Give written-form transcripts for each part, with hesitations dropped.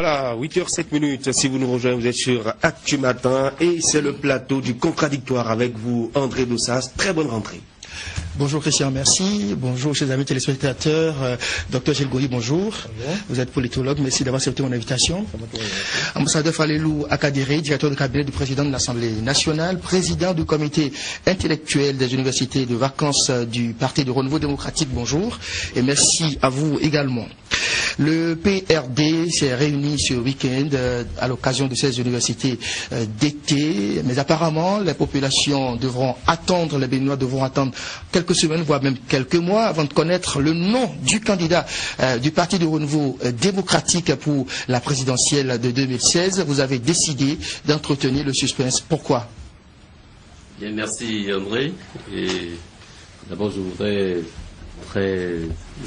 Voilà, 8h07, si vous nous rejoignez, vous êtes sur Actu Matin et c'est le plateau du contradictoire avec vous, André Doussas. Très bonne rentrée. Bonjour Christian, merci. Bonjour chers amis téléspectateurs. Docteur Gilles Goyi, bonjour. Vous êtes politologue, merci d'avoir accepté mon invitation. Ambassadeur Falilou Akadiri, directeur de cabinet du président de l'Assemblée nationale, président du comité intellectuel des universités de vacances du Parti du Renouveau démocratique, bonjour. Et merci à vous également. Le PRD s'est réuni ce week-end à l'occasion de ces universités d'été, mais apparemment les populations devront attendre, les Béninois devront attendre quelques semaines, voire même quelques mois, avant de connaître le nom du candidat du Parti du Renouveau démocratique pour la présidentielle de 2016. Vous avez décidé d'entretenir le suspense. Pourquoi? Bien, merci André. Et d'abord, je voudrais très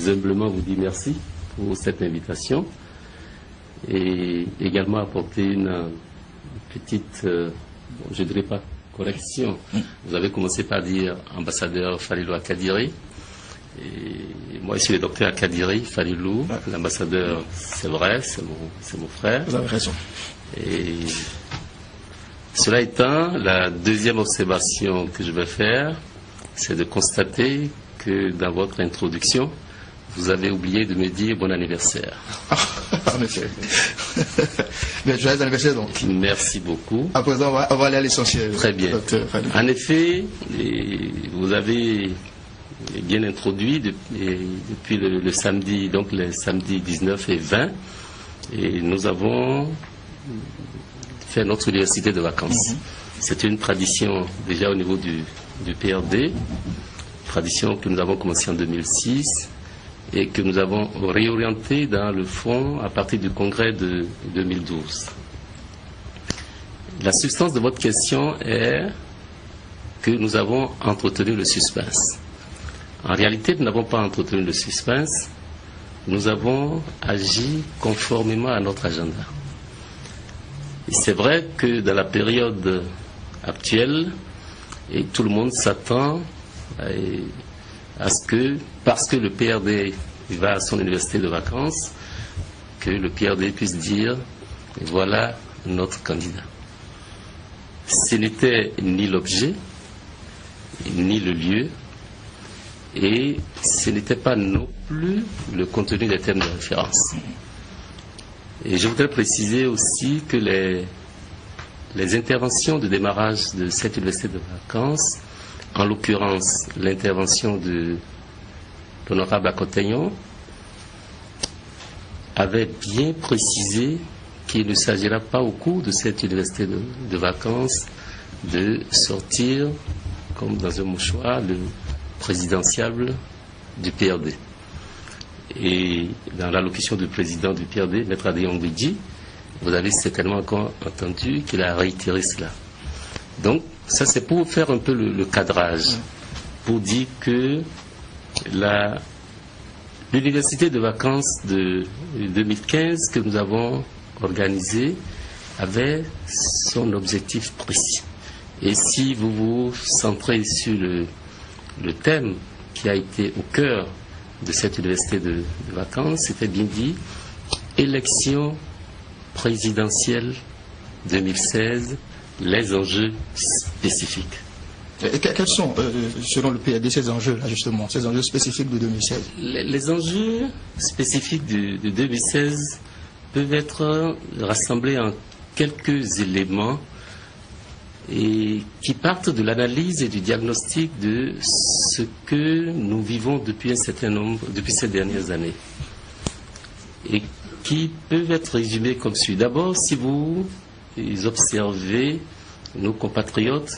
humblement vous dire merci pour cette invitation et également apporter une petite, je ne dirais pas correction. Vous avez commencé par dire ambassadeur Falilou Akadiri. Et moi, je suis le docteur Akadiri Falilou, l'ambassadeur, c'est vrai, c'est mon frère. Vous avez raison. Et cela étant, la deuxième observation que je vais faire, c'est de constater que dans votre introduction, vous avez oublié de me dire bon anniversaire. En effet. Bien, joyeux anniversaire donc. Merci beaucoup. À présent, on va aller à l'essentiel. Très bien. En effet, vous avez bien introduit depuis le samedi, donc les samedis 19 et 20, et nous avons fait notre université de vacances. C'est une tradition déjà au niveau du PRD, tradition que nous avons commencé en 2006. Et que nous avons réorienté dans le fond à partir du congrès de 2012. La substance de votre question est que nous avons entretenu le suspense. En réalité, nous n'avons pas entretenu le suspense, nous avons agi conformément à notre agenda. Et c'est vrai que dans la période actuelle, et tout le monde s'attend à ce que, parce que le PRD va à son université de vacances, que le PRD puisse dire voilà notre candidat. Ce n'était ni l'objet, ni le lieu, et ce n'était pas non plus le contenu des thèmes de référence. Et je voudrais préciser aussi que les interventions de démarrage de cette université de vacances, en l'occurrence l'intervention de l'honorable Akotaignon, avait bien précisé qu'il ne s'agira pas au cours de cette université de vacances de sortir, comme dans un mouchoir, le présidentiable du PRD. Et dans l'allocution du président du PRD, Maître Adéon Bidji, vous avez certainement encore entendu qu'il a réitéré cela. Donc, ça c'est pour faire un peu le cadrage, pour dire que l'université de vacances de 2015 que nous avons organisée avait son objectif précis. Et si vous vous centrez sur le thème qui a été au cœur de cette université de vacances, c'était bien dit, élection présidentielle 2016, les enjeux spécifiques. Et quels sont, selon le PRD, ces enjeux-là, justement, ces enjeux spécifiques de 2016? Les enjeux spécifiques de 2016 peuvent être rassemblés en quelques éléments et qui partent de l'analyse et du diagnostic de ce que nous vivons depuis un certain nombre, depuis ces dernières années, et qui peuvent être résumés comme suit. D'abord, si vous observez nos compatriotes,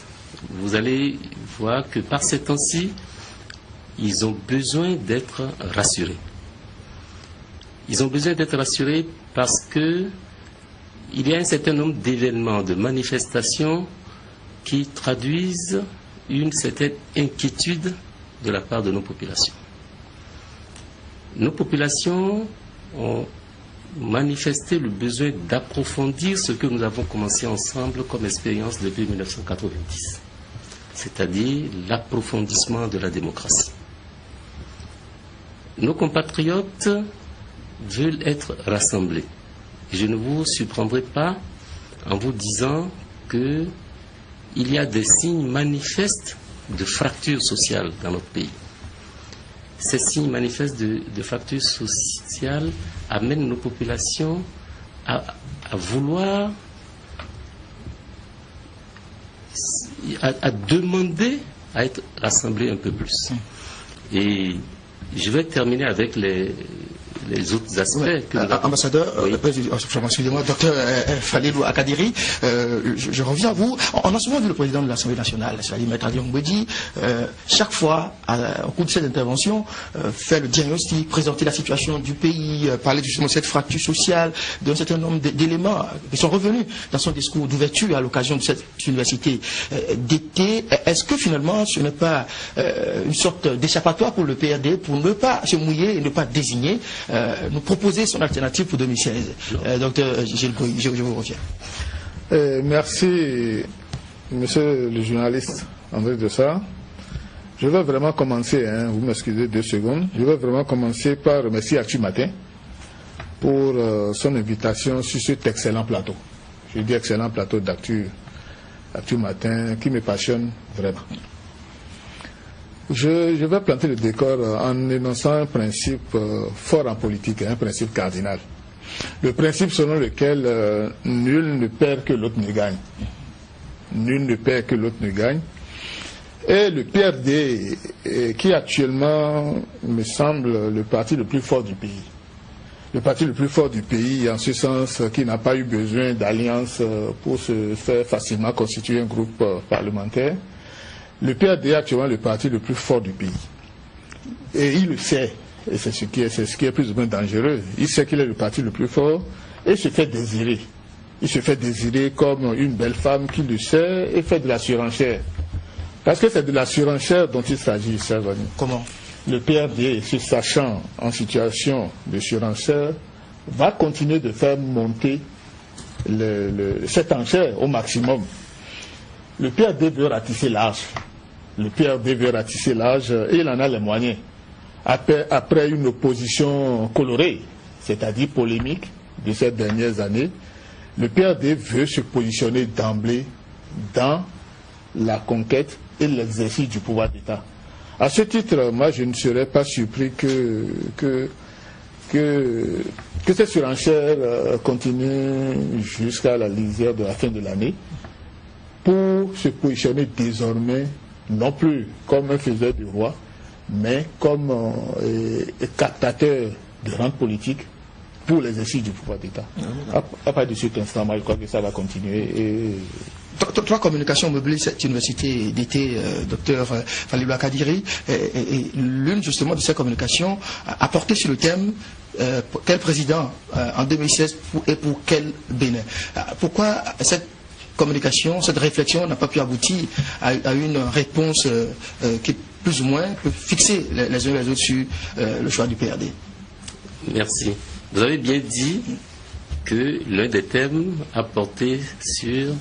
vous allez voir que par ces temps-ci, ils ont besoin d'être rassurés. Ils ont besoin d'être rassurés parce que il y a un certain nombre d'événements, de manifestations qui traduisent une certaine inquiétude de la part de nos populations. Nos populations ont manifesté le besoin d'approfondir ce que nous avons commencé ensemble comme expérience depuis 1990, c'est-à-dire l'approfondissement de la démocratie. Nos compatriotes veulent être rassemblés. je ne vous surprendrai pas en vous disant qu'il y a des signes manifestes de fracture sociale dans notre pays. Ces signes manifestes de fracture sociale amènent nos populations à vouloir, à demander à être rassemblées un peu plus. Et je vais terminer avec les autres aspects. Ouais. Ambassadeur, oui. Excusez-moi, docteur Falilou Akadiri, je reviens à vous. On a souvent vu le président de l'Assemblée nationale, c'est-à-dire Maître Ali Mbedi, chaque fois, au cours de cette intervention, faire le diagnostic, présenter la situation du pays, parler justement de cette fracture sociale, d'un certain nombre d'éléments qui sont revenus dans son discours d'ouverture à l'occasion de cette université d'été. Est-ce que finalement ce n'est pas une sorte d'échappatoire pour le PRD pour ne pas se mouiller et ne pas désigner, nous proposer son alternative pour 2016? Docteur Gilles Goy, je vous reviens. Merci, monsieur le journaliste André Dossas. Je vais vraiment commencer, vous m'excusez 2 secondes, je vais vraiment commencer par remercier Actu Matin pour son invitation sur cet excellent plateau. Je dis excellent plateau d'Actu Matin qui me passionne vraiment. Je vais planter le décor en énonçant un principe fort en politique, un principe cardinal. Le principe selon lequel nul ne perd que l'autre ne gagne. Nul ne perd que l'autre ne gagne. Et le PRD, qui actuellement me semble le parti le plus fort du pays. Le parti le plus fort du pays, en ce sens qui n'a pas eu besoin d'alliance pour se faire facilement constituer un groupe parlementaire. Le PRD est actuellement le parti le plus fort du pays. Et il le sait. Et c'est ce qui est plus ou moins dangereux. Il sait qu'il est le parti le plus fort et se fait désirer. Il se fait désirer comme une belle femme qui le sait et fait de la surenchère. Parce que c'est de la surenchère dont il s'agit, cher Vani. Comment? Le PRD, se sachant en situation de surenchère, va continuer de faire monter cette enchère au maximum. Le PRD veut ratisser l'âge. Le PRD veut ratisser l'âge et il en a les moyens. Après une opposition colorée, c'est-à-dire polémique, de ces dernières années, le PRD veut se positionner d'emblée dans la conquête et l'exercice du pouvoir d'État. À ce titre, moi, je ne serais pas surpris que cette surenchère continue jusqu'à la lisière de la fin de l'année pour se positionner désormais, non plus comme un faiseur du roi, mais comme captateur de rente politique pour l'exercice du pouvoir d'État. À partir de cet instant, moi, je crois que ça va continuer. Et... Trois communications mobilisent cette université d'été, docteur Falilou Akadiri, et l'une justement de ces communications a porté sur le thème quel président en 2016 et pour quel Bénin. Pourquoi cette communication, cette réflexion n'a pas pu aboutir à une réponse qui plus ou moins peut fixer les uns les autres sur le choix du PRD? Merci. Vous avez bien dit que l'un des thèmes a porté sur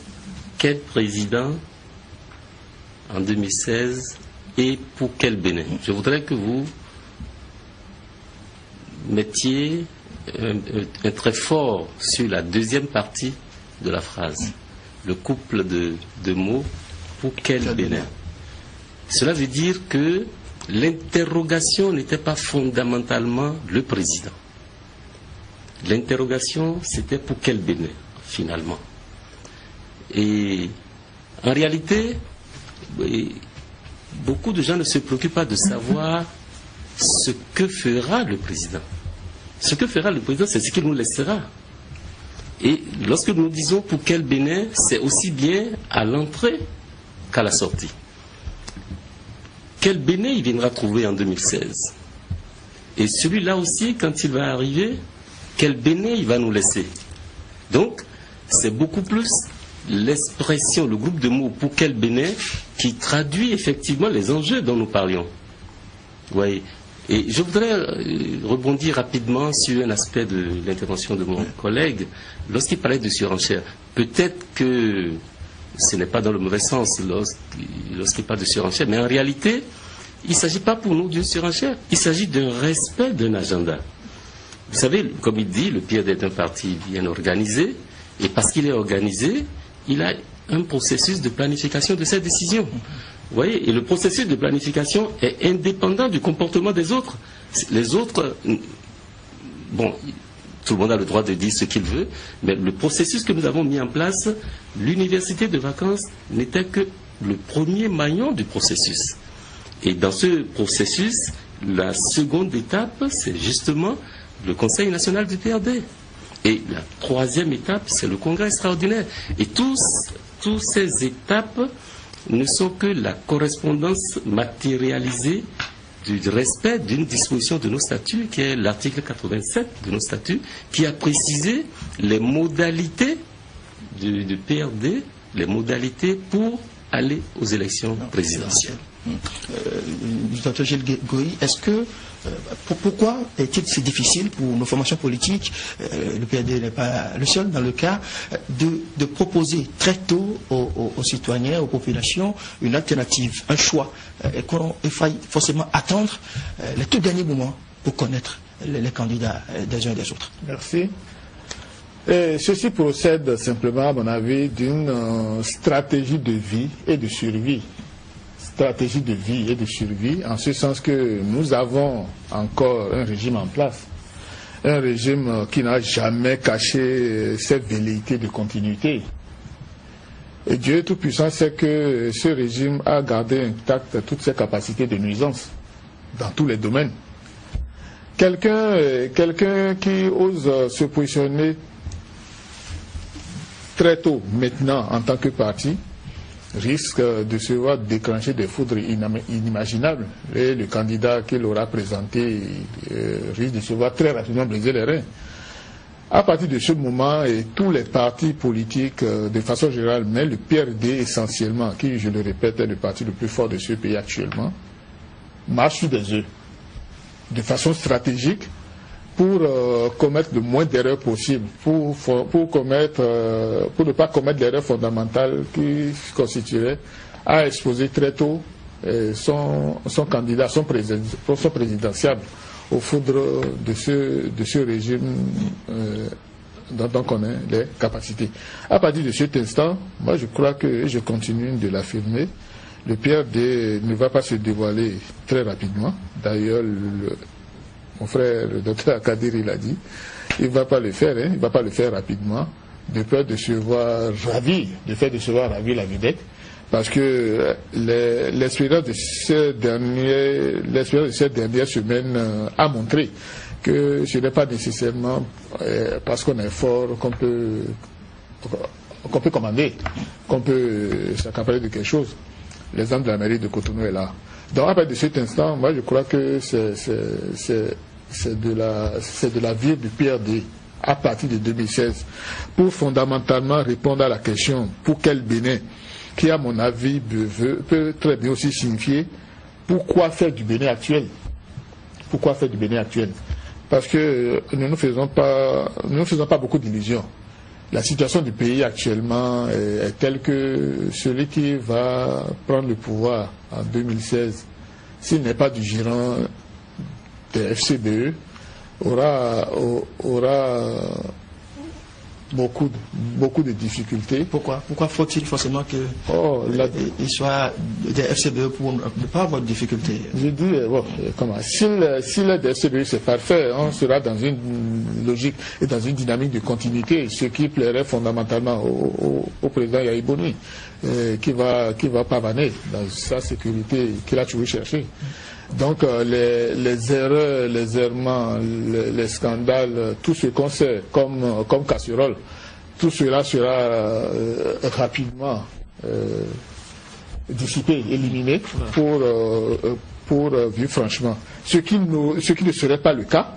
quel président en 2016 et pour quel Bénin. Je voudrais que vous mettiez un trait fort sur la deuxième partie de la phrase. Le couple de mots pour quel Bénin. Cela veut dire que l'interrogation n'était pas fondamentalement le président. L'interrogation, c'était pour quel Bénin, finalement. Et en réalité, beaucoup de gens ne se préoccupent pas de savoir ce que fera le président. Ce que fera le président, c'est ce qu'il nous laissera. Et lorsque nous disons pour quel Bénin, c'est aussi bien à l'entrée qu'à la sortie. Quel Bénin il viendra trouver en 2016? Et celui-là aussi, quand il va arriver, quel Bénin il va nous laisser? Donc, c'est beaucoup plus l'expression, le groupe de mots pour quel Bénin qui traduit effectivement les enjeux dont nous parlions. Oui. Et je voudrais rebondir rapidement sur un aspect de l'intervention de mon collègue lorsqu'il parlait de surenchère. Peut-être que ce n'est pas dans le mauvais sens lorsqu'il parle de surenchère, mais en réalité, il ne s'agit pas pour nous d'une surenchère, il s'agit d'un respect d'un agenda. Vous savez, comme il dit, le PRD est un parti bien organisé, et parce qu'il est organisé, il a un processus de planification de ses décisions. Vous voyez, et le processus de planification est indépendant du comportement des autres. Les autres, bon, tout le monde a le droit de dire ce qu'il veut, mais le processus que nous avons mis en place, l'université de vacances n'était que le premier maillon du processus. Et dans ce processus, la seconde étape, c'est justement le Conseil national du PRD. Et la troisième étape, c'est le Congrès extraordinaire. Et toutes ces étapes ne sont que la correspondance matérialisée du respect d'une disposition de nos statuts, qui est l'article 87 de nos statuts, qui a précisé les modalités du PRD, les modalités pour aller aux élections présidentielles. Dr Gilles Goï, est-ce que pourquoi est-il si difficile pour nos formations politiques, le PRD n'est pas le seul dans le cas, de proposer très tôt aux citoyens, aux populations, une alternative, un choix, et qu'il faille forcément attendre les tout derniers moments pour connaître les candidats des uns et des autres? Merci. Et ceci procède simplement, à mon avis, d'une stratégie de vie et de survie. Stratégie de vie et de survie, en ce sens que nous avons encore un régime en place. Un régime qui n'a jamais caché ses velléités de continuité. Et Dieu Tout-Puissant sait que ce régime a gardé intactes toutes ses capacités de nuisance dans tous les domaines. Quelqu'un qui ose se positionner très tôt, maintenant, en tant que parti, risque de se voir déclencher des foudres inimaginables. Et le candidat qu'il aura présenté risque de se voir très rapidement briser les reins. À partir de ce moment, et tous les partis politiques, de façon générale, mais le PRD essentiellement, qui, je le répète, est le parti le plus fort de ce pays actuellement, marche sur des œufs, de façon stratégique, pour commettre le moins d'erreurs possible, pour ne pas commettre l'erreur fondamentale qui constituerait à exposer très tôt son candidat, son présidentiable au foudre de ce régime dont on connaît les capacités. À partir de cet instant, moi je crois que, et je continue de l'affirmer, le PRD ne va pas se dévoiler très rapidement. D'ailleurs, mon frère, le docteur Akadir, il a dit, il ne va pas le faire, il ne va pas le faire rapidement, de peur de se voir ravi, de faire de se voir ravi la vedette, parce que l'expérience de ces dernières semaines a montré que ce n'est pas nécessairement parce qu'on est fort qu'on peut commander, qu'on peut s'accaparer de quelque chose. L'exemple de la mairie de Cotonou est là. Donc à partir de cet instant, moi je crois que c'est de la vie du PRD à partir de 2016 pour fondamentalement répondre à la question pour quel Bénin, qui à mon avis peut très bien aussi signifier pourquoi faire du Bénin actuel. Pourquoi faire du Bénin actuel? Parce que nous ne faisons pas beaucoup d'illusions. La situation du pays actuellement est telle que celui qui va prendre le pouvoir en 2016, s'il n'est pas du gérant des FCBE, aura beaucoup de difficultés. Pourquoi faut-il forcément qu'il soit des FCBE pour ne pas avoir de difficultés? Je dis, s'il est des FCBE, c'est parfait. On sera dans une logique et dans une dynamique de continuité, ce qui plairait fondamentalement au président Yahi Boni, qui va pavaner dans sa sécurité qu'il a toujours cherché. Donc les erreurs, les errements, les scandales, tout ce qu'on sait comme casserole, tout cela sera rapidement dissipé, éliminé pour vivre franchement. Ce qui ne serait pas le cas,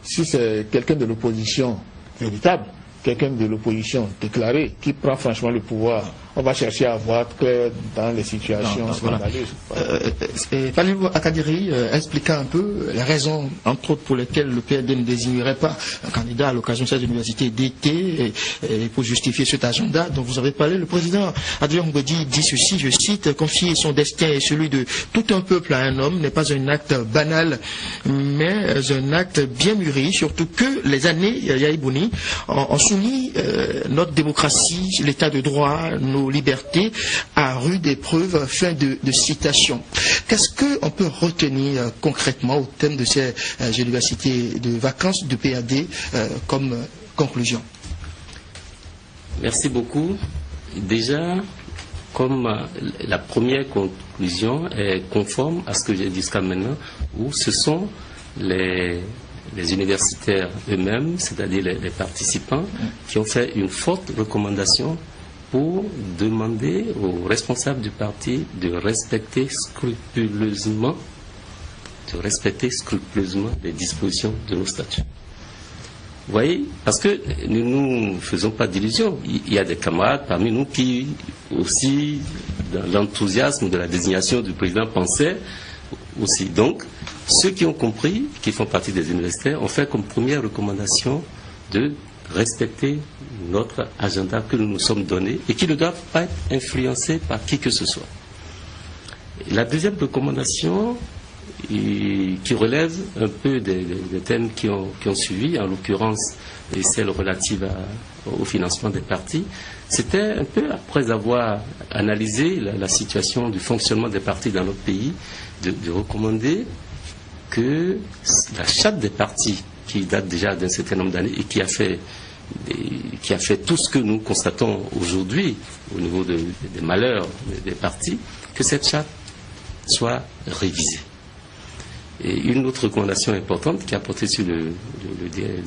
si c'est quelqu'un de l'opposition véritable, quelqu'un de l'opposition déclaré, qui prend franchement le pouvoir on va chercher à voir clair dans les situations scandaleuses. Falilou Akadiri expliqua un peu les raisons, entre autres, pour lesquelles le PRD ne désignerait pas un candidat à l'occasion de cette université d'été et pour justifier cet agenda dont vous avez parlé. Le président Adrien Ngodi dit ceci, je cite, confier son destin et celui de tout un peuple à un homme n'est pas un acte banal, mais un acte bien mûri, surtout que les années Yaïbouni ont soumis notre démocratie, l'état de droit, nos libertés à rude épreuve. Fin de citation. Qu'est-ce qu'on peut retenir concrètement au thème de ces universités de vacances de PAD comme conclusion? Merci beaucoup. Déjà, comme la première conclusion est conforme à ce que j'ai dit jusqu'à maintenant, où ce sont les universitaires eux-mêmes, c'est-à-dire les participants, qui ont fait une forte recommandation pour demander aux responsables du parti de respecter scrupuleusement les dispositions de nos statuts. Vous voyez, parce que nous ne faisons pas d'illusions. Il y a des camarades parmi nous qui, aussi, dans l'enthousiasme de la désignation du président, pensaient aussi. Donc, ceux qui ont compris, qui font partie des universitaires, ont fait comme première recommandation de respecter notre agenda que nous nous sommes donné et qui ne doit pas être influencé par qui que ce soit. La deuxième recommandation, qui relève un peu des thèmes qui ont suivi, en l'occurrence celle relative au financement des partis, c'était un peu après avoir analysé la situation du fonctionnement des partis dans notre pays, de recommander que la charte des partis, qui date déjà d'un certain nombre d'années et qui a fait tout ce que nous constatons aujourd'hui au niveau des malheurs des partis, que cette charte soit révisée. Et une autre recommandation importante qui a porté sur le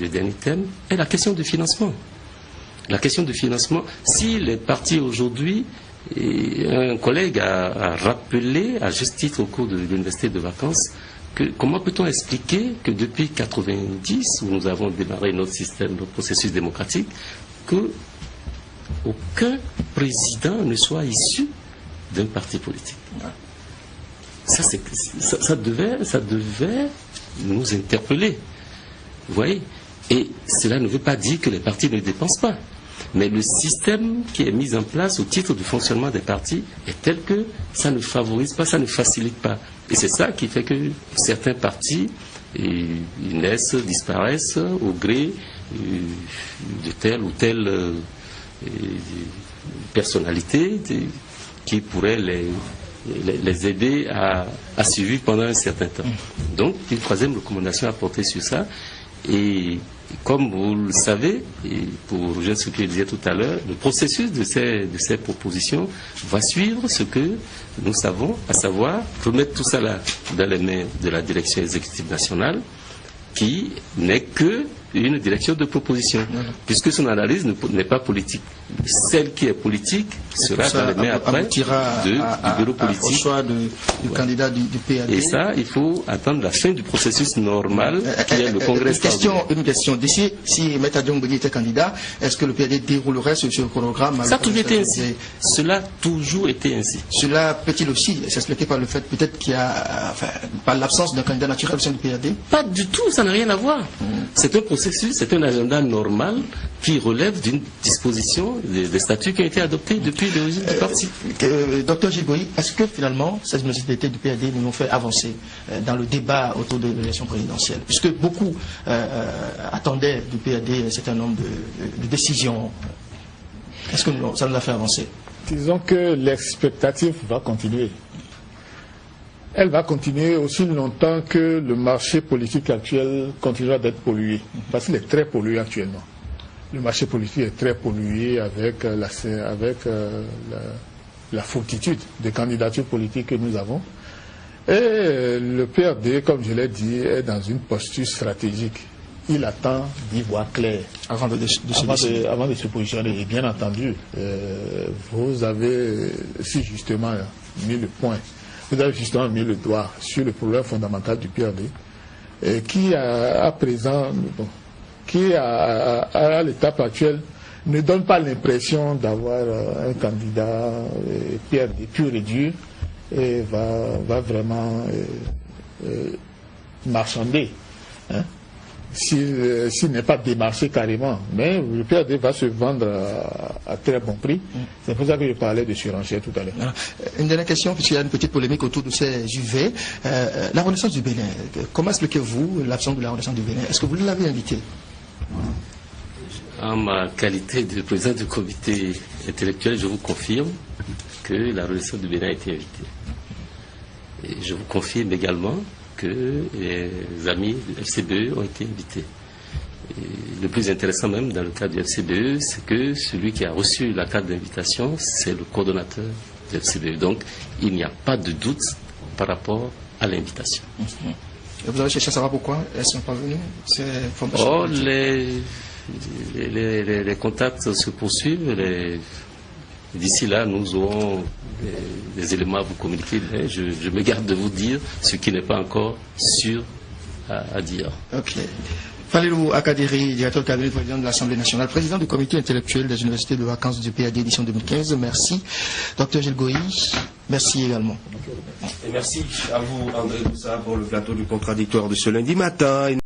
dernier thème est la question du financement. La question du financement, si les partis aujourd'hui, un collègue a rappelé à juste titre au cours de l'université de vacances, comment peut-on expliquer que depuis 1990, où nous avons démarré notre système, notre processus démocratique, qu'aucun président ne soit issu d'un parti politique? Ça devait nous interpeller. Vous voyez? Et cela ne veut pas dire que les partis ne dépensent pas. Mais le système qui est mis en place au titre du fonctionnement des partis est tel que ça ne favorise pas, ça ne facilite pas. Et c'est ça qui fait que certains partis ils naissent, disparaissent au gré de telle ou telle personnalité qui pourrait les aider à suivre pendant un certain temps. Donc, une troisième recommandation à porter sur ça. Et comme vous le savez, et pour rejoindre ce que je disais tout à l'heure, le processus de ces propositions va suivre ce que nous savons, à savoir remettre tout ça là dans les mains de la direction exécutive nationale, qui n'est que une direction de proposition, puisque son analyse n'est pas politique. Celle qui est politique sera dans les mains après du bureau politique. Au choix du candidat du PAD. Et ça, il faut attendre la fin du processus normal qui est le congrès. Une question. D'ici, si M. Adjongoni était candidat, est-ce que le PAD déroulerait ce programme? Ça a toujours été ainsi. Cela a toujours été ainsi. Cela peut-il aussi s'expliquer par le fait peut-être qu'il y a, par l'absence d'un candidat naturel au sein du PAD? Pas du tout, ça n'a rien à voir. C'est un processus, c'est un agenda normal qui relève d'une disposition des statuts qui ont été adoptés depuis l'origine du parti. Docteur Gilgoï, est-ce que finalement ces universités du PAD nous ont fait avancer dans le débat autour de l'élection présidentielle, puisque beaucoup attendaient du PAD un certain nombre de décisions? Est-ce que ça nous a fait avancer? Disons que l'expectative va continuer. Elle va continuer aussi longtemps que le marché politique actuel continuera d'être pollué, parce qu'il est très pollué actuellement. Le marché politique est très pollué avec la foultitude de candidatures politiques que nous avons. Et le PRD, comme je l'ai dit, est dans une posture stratégique. Il attend d'y voir clair avant de se positionner. Et bien entendu, vous avez si justement mis le point. Vous avez justement mis le doigt sur le problème fondamental du PRD, qui à l'étape actuelle ne donne pas l'impression d'avoir un candidat pur et dur et va vraiment marchander. Hein. S'il n'est pas démarché carrément, mais le PRD va se vendre à très bon prix. C'est pour ça que je parlais de surenchère tout à l'heure. Alors, une dernière question, puisqu'il y a une petite polémique autour de ces UV. La Renaissance du Bénin, comment expliquez-vous l'absence de la Renaissance du Bénin? Est-ce que vous l'avez invité? En ma qualité de président du comité intellectuel, je vous confirme que la Renaissance du Bénin a été invitée. Et je vous confirme également que les amis du FCBE ont été invités. Et le plus intéressant même dans le cas du FCBE, c'est que celui qui a reçu la carte d'invitation, c'est le coordonnateur du FCBE. Donc, il n'y a pas de doute par rapport à l'invitation. Et vous avez cherché à savoir pourquoi elles ne sont pas venues? Les contacts se poursuivent. D'ici là, nous aurons des éléments à vous communiquer. Mais je me garde de vous dire ce qui n'est pas encore sûr à dire. Ok. Falilou Akadiri, directeur de cabinet président de l'Assemblée nationale, président du comité intellectuel des universités de vacances du PAD édition 2015. Merci. Docteur Gilles Goï, merci également. Et merci à vous, André Doussas, pour le plateau du contradictoire de ce lundi matin.